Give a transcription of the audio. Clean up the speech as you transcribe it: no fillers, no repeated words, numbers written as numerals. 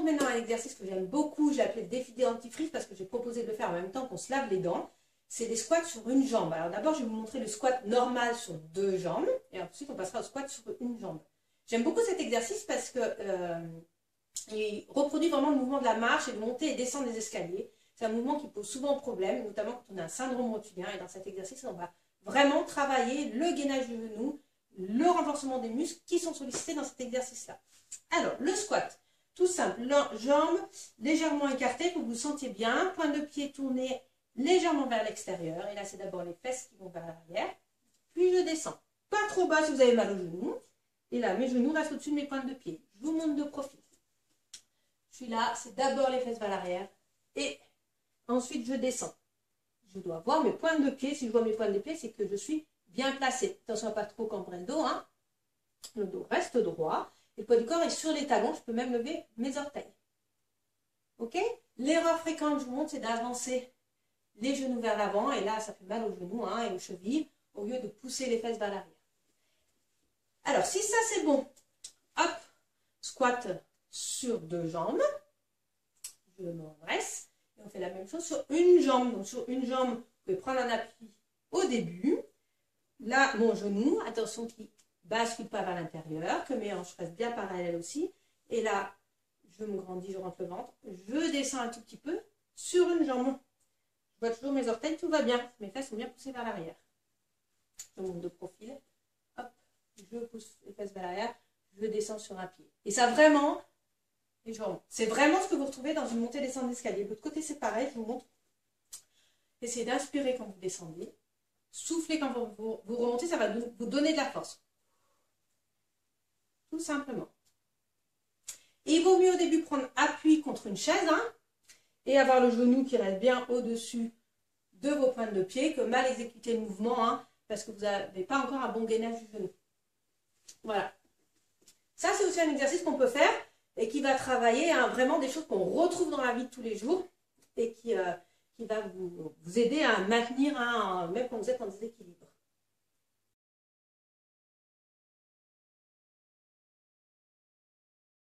montre maintenant un exercice que j'aime beaucoup. J'ai appelé le défi des dentifrice parce que j'ai proposé de le faire en même temps qu'on se lave les dents. C'est des squats sur une jambe. Alors d'abord, je vais vous montrer le squat normal sur 2 jambes. Et ensuite, on passera au squat sur une jambe. J'aime beaucoup cet exercice parce que il reproduit vraiment le mouvement de la marche et de monter et descendre des escaliers. C'est un mouvement qui pose souvent problème, notamment quand on a un syndrome rotulien. Et dans cet exercice, on va vraiment travailler le gainage du genou, le renforcement des muscles qui sont sollicités dans cet exercice-là. Alors, le squat, tout simple, jambes légèrement écartées pour que vous vous sentiez bien, point de pied tourné légèrement vers l'extérieur. Et là, c'est d'abord les fesses qui vont vers l'arrière. Puis je descends. Pas trop bas si vous avez mal au genou. Et là, mes genoux restent au-dessus de mes pointes de pied. Je vous monte de profil. Je suis là, c'est d'abord les fesses vers l'arrière. Et ensuite, je descends. Je dois voir mes pointes de pied. Si je vois mes pointes de pied, c'est que je suis bien placée. Attention à pas trop cambrer le dos. Hein. Le dos reste droit. Et le poids du corps est sur les talons. Je peux même lever mes orteils. Ok? L'erreur fréquente, je vous montre, c'est d'avancer les genoux vers l'avant. Et là, ça fait mal aux genoux hein, et aux chevilles, au lieu de pousser les fesses vers l'arrière. Alors, si ça c'est bon, hop, squat sur 2 jambes. Je me redresse. Et on fait la même chose sur une jambe. Donc, sur une jambe, vous pouvez prendre un appui au début. Là, mon genou, attention qu'il ne bascule pas vers l'intérieur, que mes hanches restent bien parallèles aussi. Et là, je me grandis, je rentre le ventre. Je descends un tout petit peu sur une jambe. Je vois toujours mes orteils, tout va bien. Mes fesses sont bien poussées vers l'arrière. Je monte de profil. Hop, je pousse les fesses vers l'arrière. Je descends sur un pied. Et ça vraiment, les jambes, c'est vraiment ce que vous retrouvez dans une montée-descente d'escalier. De l'autre côté, c'est pareil, je vous montre. Essayez d'inspirer quand vous descendez. Soufflez quand vous remontez, ça va vous donner de la force. Tout simplement. Et il vaut mieux au début prendre appui contre une chaise hein, et avoir le genou qui reste bien au-dessus de vos pointes de pied que mal exécuter le mouvement hein, parce que vous n'avez pas encore un bon gainage du genou. Voilà. Ça, c'est aussi un exercice qu'on peut faire et qui va travailler hein, vraiment des choses qu'on retrouve dans la vie de tous les jours et qui va vous aider à maintenir, hein, même quand vous êtes en déséquilibre.